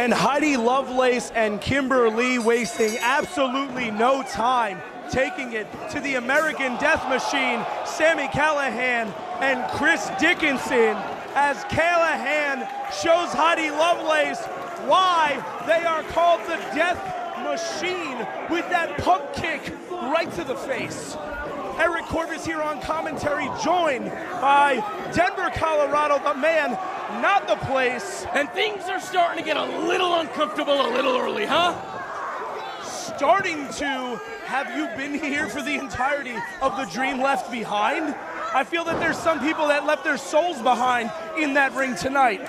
And Heidi Lovelace and Kimber wasting absolutely no time, taking it to the American Death Machine, Sami Callihan and Chris Dickinson, as Callihan shows Heidi Lovelace why they are called the Death Machine with that pump kick right to the face. Eric Corvus here on commentary, joined by Denver, Colorado, the man, not the place. And things are starting to get a little uncomfortable a little early, huh? Starting to. Have you been here for the entirety of the dream left behind? I feel that there's some people that left their souls behind in that ring tonight.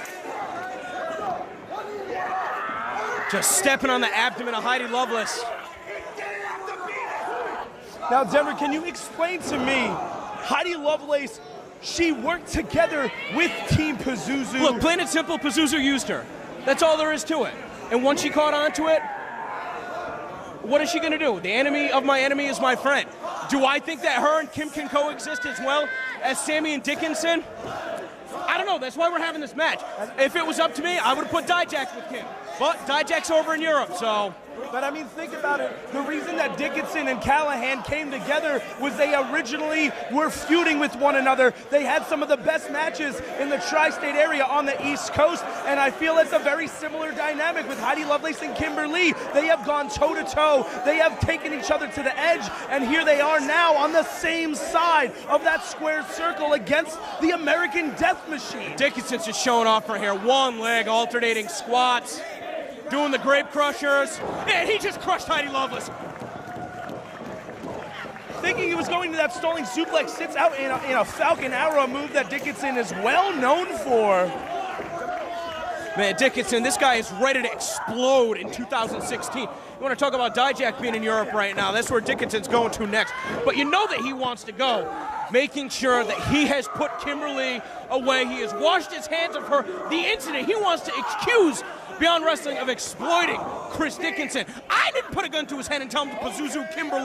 Just stepping on the abdomen of Heidi Lovelace. Now, Denver, can you explain to me, Heidi Lovelace, she worked together with Team Pazuzu. Look, plain and simple, Pazuzu used her. That's all there is to it. And once she caught on to it, what is she going to do? The enemy of my enemy is my friend. Do I think that her and Kim can coexist as well as Sami and Dickinson? I don't know. That's why we're having this match. If it was up to me, I would have put Dijak with Kim. But Dijak's over in Europe, so... But I mean, think about it. The reason that Dickinson and Callihan came together was they originally were feuding with one another. They had some of the best matches in the tri-state area on the East Coast, and I feel it's a very similar dynamic with Heidi Lovelace and Kimber. They have gone toe-to-toe. They have taken each other to the edge, and here they are now on the same side of that square circle against the American Death Machine. Dickinson's just showing off right here. One leg alternating squats, doing the grape crushers, and he just crushed Heidi Lovelace. Thinking he was going to that stalling suplex, sits out in a Falcon Arrow move that Dickinson is well known for. Man, Dickinson, this guy is ready to explode in 2016. You want to talk about Dijak being in Europe right now, that's where Dickinson's going to next. But you know that he wants to go, making sure that he has put Kimber away. He has washed his hands of her. The incident, he wants to accuse Beyond Wrestling of exploiting Chris Dickinson. I didn't put a gun to his head and tell him to Pazuzu Kimber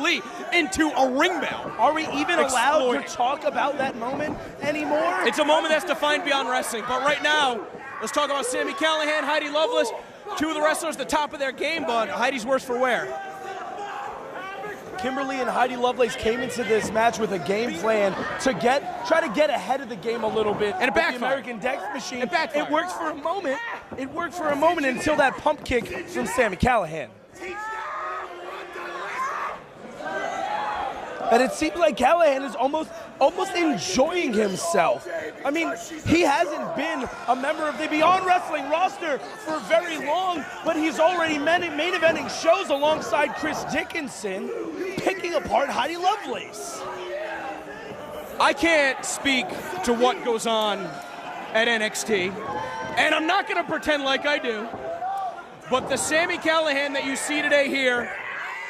into a ring bell. Are we even allowed to talk about that moment anymore? It's a moment that's defined Beyond Wrestling. But right now, let's talk about Sami Callihan, Heidi Lovelace. Two of the wrestlers at the top of their game, but Heidi's worse for wear. Kimber and Heidi Lovelace came into this match with a game plan to try to get ahead of the game a little bit. And it backfired. The American Death Machine. It worked for a moment. It worked for a moment until that pump kick from Sami Callihan. And it seems like Callihan is almost enjoying himself. I mean, he hasn't been a member of the Beyond Wrestling roster for very long, but he's already main eventing shows alongside Chris Dickinson, picking apart Heidi Lovelace. I can't speak to what goes on at NXT, and I'm not going to pretend like I do, but the Sami Callihan that you see today here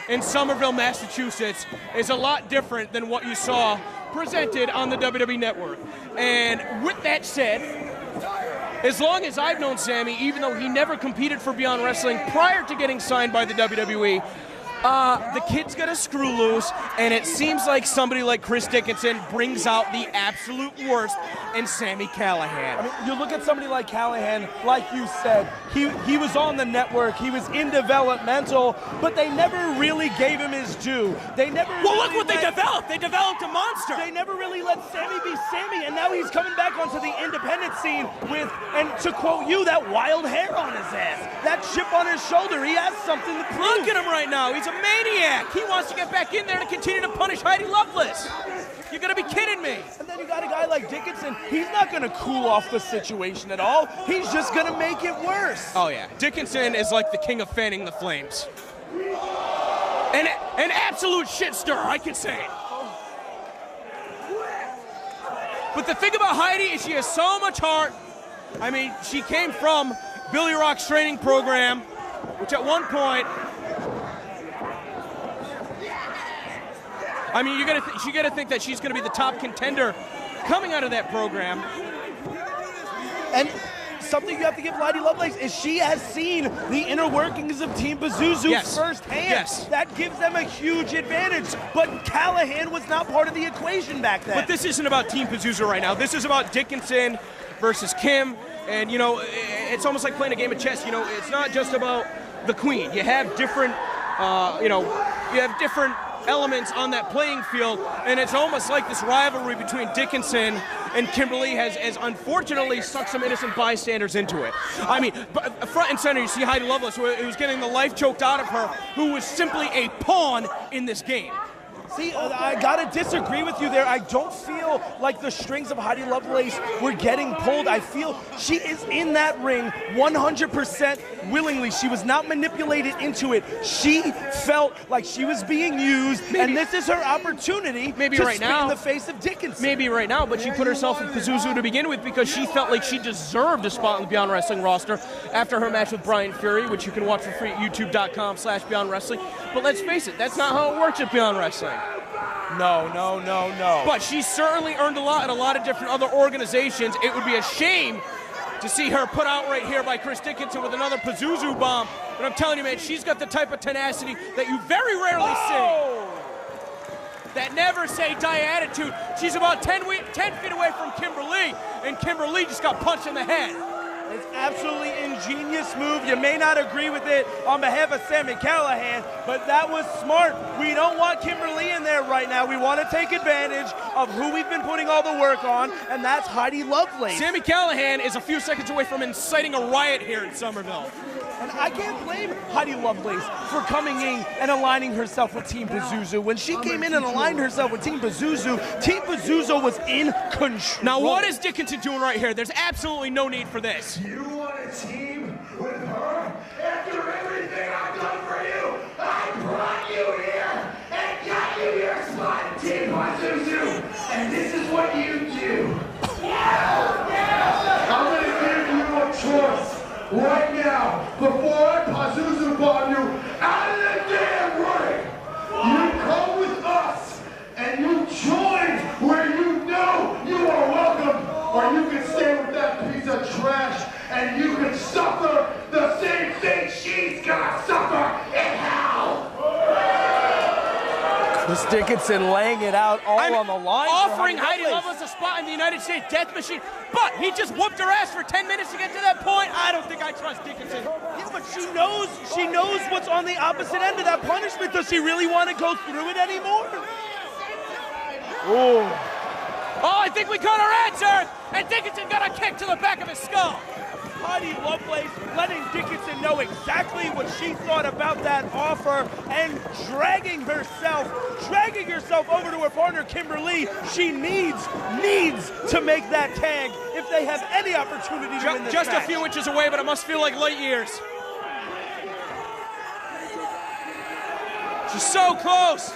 in Somerville, Massachusetts is a lot different than what you saw presented on the WWE Network. And with that said, as long as I've known Sami, even though he never competed for Beyond Wrestling prior to getting signed by the WWE, the kid's gonna screw loose, and it seems like somebody like Chris Dickinson brings out the absolute worst in Sami Callihan. I mean, you look at somebody like Callihan, like you said, he was on the network, he was in developmental, but they never really gave him his due. They never. Well, look what they developed. They developed a monster. They never really let Sami be Sami, and now he's coming back onto the independent scene with, and to quote you, that wild hair on his ass, that chip on his shoulder. He has something to prove. Look at him right now. He's a maniac. He wants to get back in there to continue to punish Heidi Lovelace. You're gonna be kidding me. And then you got a guy like Dickinson. He's not gonna cool off the situation at all. He's just gonna make it worse. Oh yeah, Dickinson is like the king of fanning the flames. An absolute shit stirrer, I can say it. But the thing about Heidi is she has so much heart. I mean, she came from Billy Rock's training program, which at one point, I mean, you gotta think that she's gonna be the top contender coming out of that program. And something you have to give Heidi Lovelace is she has seen the inner workings of Team Pazuzu firsthand. Yes. That gives them a huge advantage. But Callihan was not part of the equation back then. But this isn't about Team Pazuzu right now. This is about Dickinson versus Kim. And, you know, it's almost like playing a game of chess. You know, it's not just about the queen. You have different, you have different elements on that playing field, and it's almost like this rivalry between Dickinson and Kimber Lee has unfortunately sucked some innocent bystanders into it. I mean, front and center, you see Heidi Lovelace, who was getting the life choked out of her, who was simply a pawn in this game. See, I gotta disagree with you there. I don't feel like the strings of Heidi Lovelace were getting pulled. I feel she is in that ring 100% willingly. She was not manipulated into it. She felt like she was being used, and this is her opportunity to right spit now, in the face of Dickinson. Maybe right now, but she put herself in Pazuzu to begin with because she felt like she deserved a spot on the Beyond Wrestling roster after her match with Brian Fury, which you can watch for free at youtube.com/Beyond Wrestling. But let's face it, that's not how it works at Beyond Wrestling. No. But she certainly earned a lot in a lot of different other organizations. It would be a shame to see her put out right here by Chris Dickinson with another Pazuzu bomb. But I'm telling you, man, she's got the type of tenacity that you very rarely see. That never say die attitude. She's about 10 feet away from Kimber Lee, and Kimber Lee just got punched in the head. It's absolutely ingenious move. You may not agree with it on behalf of Sami Callihan, but that was smart. We don't want Kimber Lee in there right now. We want to take advantage of who we've been putting all the work on, and that's Heidi Lovelace. Sami Callihan is a few seconds away from inciting a riot here in Somerville. And I can't blame Heidi Lovelace for coming in and aligning herself with Team Pazuzu. When she came in and aligned herself with Team Pazuzu was in control. Now what is Dickinson doing right here? There's absolutely no need for this. You want a team with her? After everything I've done for you, I brought you here and got you your spot in Team Pazuzu. And this is what you do. I'm going to give you a choice right now before I Pazuzu bomb you out of the damn ring. You come with us and you join where you know you are welcome, or you can stay with that piece of trash and you can suffer the same thing she's gonna suffer in hell. Chris Dickinson laying it out all on the line. Offering Heidi Lovelace a spot in the United States Death Machine, but he just whooped her ass for 10 minutes to get to that point. I don't think I trust Dickinson. Yeah, but she knows what's on the opposite end of that punishment. Does she really want to go through it anymore? Oh, I think we got our answer, and Dickinson got a kick to the back of his skull. Heidi Lovelace letting Dickinson know exactly what she thought about that offer and dragging herself over to her partner Kimber Lee. She needs to make that tag if they have any opportunity to win this Just match. a few inches away, but it must feel like light years. She's so close.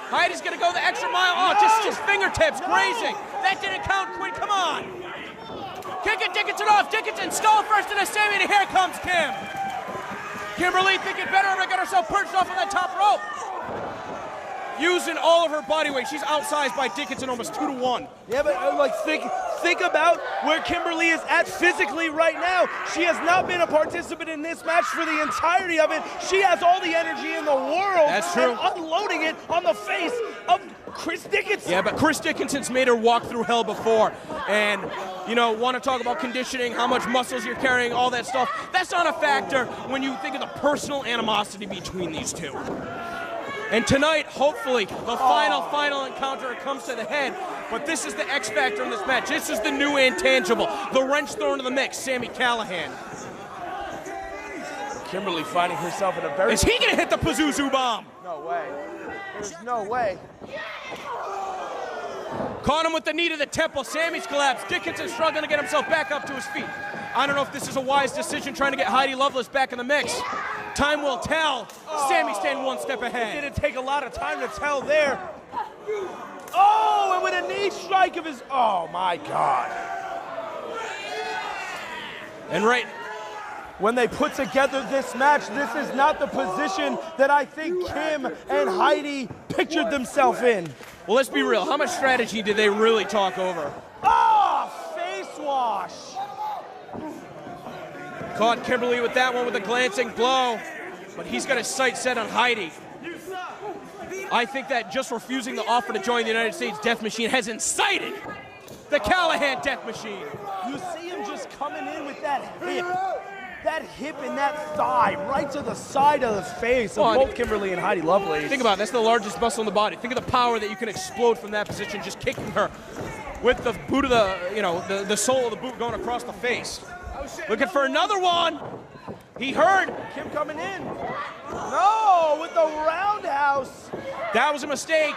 Heidi's gonna go the extra mile. Oh, just fingertips, grazing. That didn't count, Quinn, come on. Kicking Dickinson off. Dickinson stall first in a semi, and here comes Kim. Kimber Lee thinking better of it, got herself perched off on that top rope. Using all of her body weight. She's outsized by Dickinson almost 2-1. Yeah, but think about where Kimber Lee is at physically right now. She has not been a participant in this match for the entirety of it. She has all the energy in the world. That's true. And unloading it on the face of Chris Dickinson. Yeah, but Chris Dickinson's made her walk through hell before. And, you know, want to talk about conditioning, how much muscles you're carrying, all that stuff. That's not a factor when you think of the personal animosity between these two. And tonight, hopefully, the final encounter comes to the head. But this is the X factor in this match. This is the new intangible. The wrench thrown into the mix, Sami Callihan. Kimber Lee finding herself in a very... Is he going to hit the Pazuzu bomb? No way. There's no way. Caught him with the knee to the temple. Sami's collapsed. Dickinson struggling to get himself back up to his feet. I don't know if this is a wise decision trying to get Heidi Lovelace back in the mix. Time will tell. Sami staying one step ahead. It didn't take a lot of time to tell there. Oh, and with a knee strike of his... Oh, my God. And right... When they put together this match, this is not the position that I think Kim and Heidi pictured themselves in. Well, let's be real. How much strategy did they really talk over? Oh, face wash. Caught Kimber Lee with that one with a glancing blow, but he's got his sights set on Heidi. I think that just refusing the offer to join the United States Death Machine has incited the Callihan Death Machine. You see him just coming in with that hip. That hip and that thigh right to the side of the face of both Kimberly and Heidi Lovelace. Think about it, that's the largest muscle in the body. Think of the power that you can explode from that position, just kicking her with the boot of the sole of the boot going across the face. Looking for another one. He heard Kim coming in. No, with the roundhouse. that was a mistake,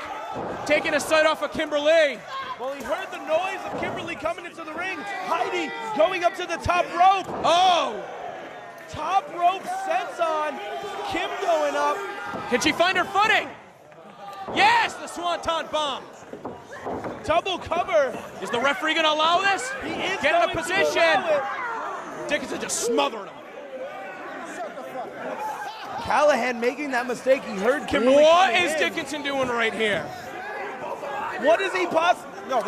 taking a sight off of Kimberly. Well, he heard the noise of Kimberly coming into the ring. Heidi going up to the top rope. Oh! Top rope senton. Kim going up. Can she find her footing? Yes, the Swanton bomb. Double cover. Is the referee going to allow this? He is Get in going a to position. allow it. Dickinson just smothered him. Callihan making that mistake. He heard Kimberly. What coming is in. Dickinson doing right here? What is he possibly? No,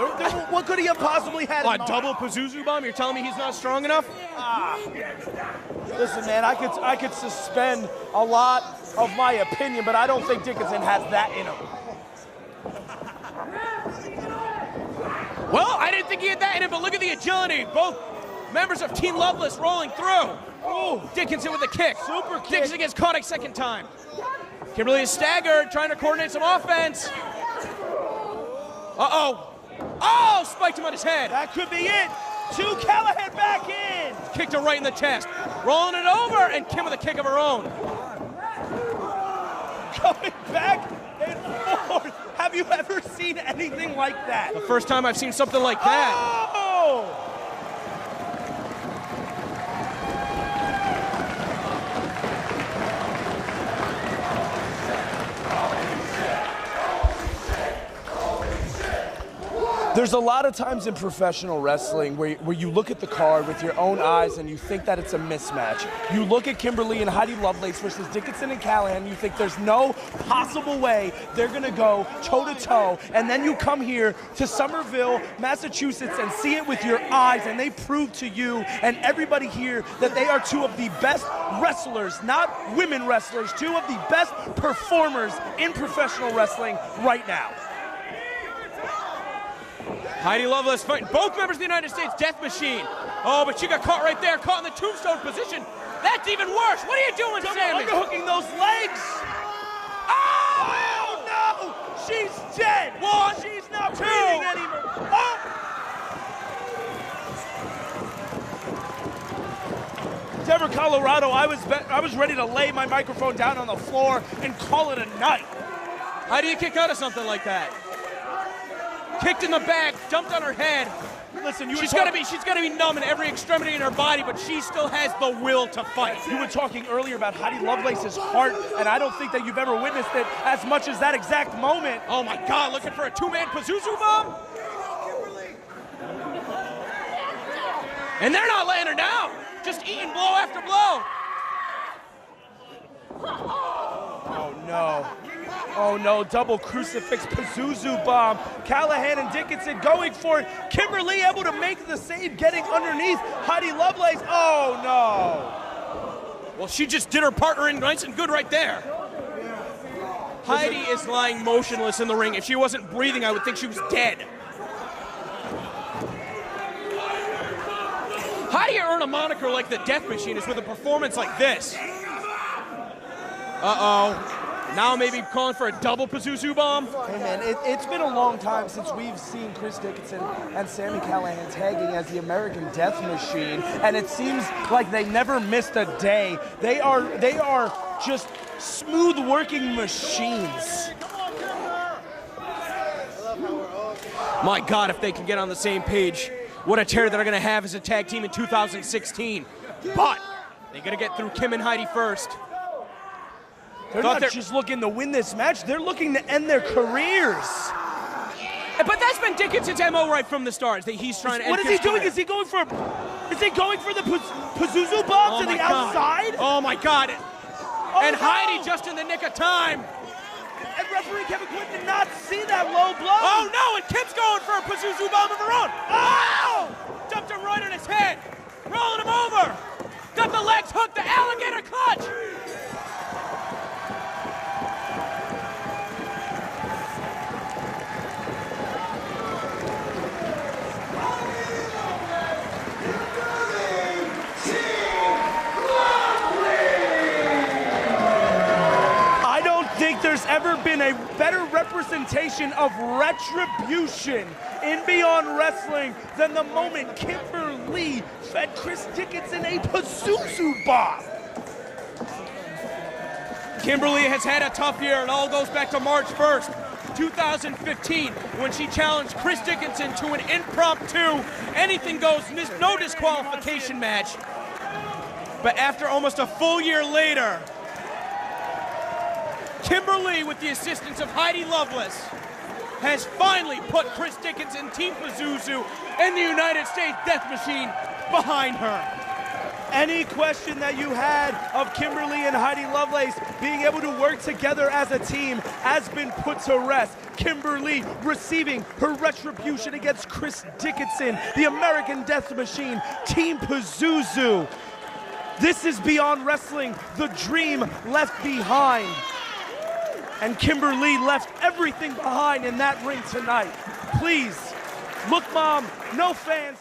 what could he have possibly had? A double Pazuzu bomb? You're telling me he's not strong enough? Listen, man, I could suspend a lot of my opinion, but I don't think Dickinson has that in him. Well, I didn't think he had that in him, but look at the agility. Both members of Team Lovelace rolling through. Oh, Dickinson with a kick. Super kick. Dickinson gets caught a second time. Kimberly is staggered, trying to coordinate some offense. Uh-oh. Oh, spiked him on his head. That could be it. Callihan back in. Kicked her right in the chest. Rolling it over, and Kim with a kick of her own. Coming back and forth. Have you ever seen anything like that? The first time I've seen something like that. Oh! There's a lot of times in professional wrestling where you look at the card with your own eyes and you think that it's a mismatch. You look at Kimberly and Heidi Lovelace versus Dickinson and Callihan, and you think there's no possible way they're gonna go toe-to-toe, and then you come here to Somerville, Massachusetts, and see it with your eyes, and they prove to you and everybody here that they are two of the best wrestlers, not women wrestlers, two of the best performers in professional wrestling right now. Heidi Lovelace fighting both members of the United States Death Machine. Oh, but she got caught right there, caught in the tombstone position. That's even worse. What are you doing, Sammy? Underhooking those legs. Oh, no! She's dead. One, she's not two. breathing anymore. Oh! Denver, Colorado, I was ready to lay my microphone down on the floor and call it a night. How do you kick out of something like that? Kicked in the back, jumped on her head. Listen, she's gotta be numb in every extremity in her body, but she still has the will to fight. You were talking earlier about Heidi Lovelace's heart, and I don't think that you've ever witnessed it as much as that exact moment. Oh my God, looking for a two-man Pazuzu bomb? And they're not laying her down, just eating blow after blow. Oh no. Oh no, double crucifix Pazuzu bomb. Callihan and Dickinson going for it. Kimberly able to make the save, getting underneath Heidi Lovelace. Oh no. Well, she just did her partner in nice and good right there. Heidi is lying motionless in the ring. If she wasn't breathing, I would think she was dead. How do you earn a moniker like the Death Machine is with a performance like this? Uh-oh. Now maybe calling for a double Pazuzu bomb? Hey man, it's been a long time since we've seen Chris Dickinson and Sami Callihan tagging as the American Death Machine, and it seems like they never missed a day. They are just smooth working machines. My God, if they can get on the same page, what a tear they're gonna have as a tag team in 2016. But they gotta get through Kim and Heidi first. They're not just looking to win this match, they're looking to end their careers. But that's been Dickinson's MO right from the start, that he's trying to end What is he doing? career. Is he going for the Pazuzu bomb to the outside? Oh my God. Oh, and no. Heidi just in the nick of time. And referee Kevin Quinn did not see that low blow. Oh no, and Kim's going for a Pazuzu bomb of her own. Oh! Dumped him right on his head. Rolling him over. Got the legs hooked, the alligator clutch. ever been a better representation of retribution in Beyond Wrestling than the moment Kimber Lee fed Chris Dickinson a Pazuzu bomb. Kimberly has had a tough year. It all goes back to March 1st, 2015, when she challenged Chris Dickinson to an impromptu, anything goes, no disqualification match. But after almost a full year later, Kimberly, with the assistance of Heidi Lovelace, has finally put Chris Dickinson, Team Pazuzu, and the United States Death Machine behind her. Any question that you had of Kimberly and Heidi Lovelace being able to work together as a team has been put to rest. Kimberly receiving her retribution against Chris Dickinson, the American Death Machine, Team Pazuzu. This is Beyond Wrestling, the dream left behind. And Kimber Lee left everything behind in that ring tonight. Please, look, Mom, no fans.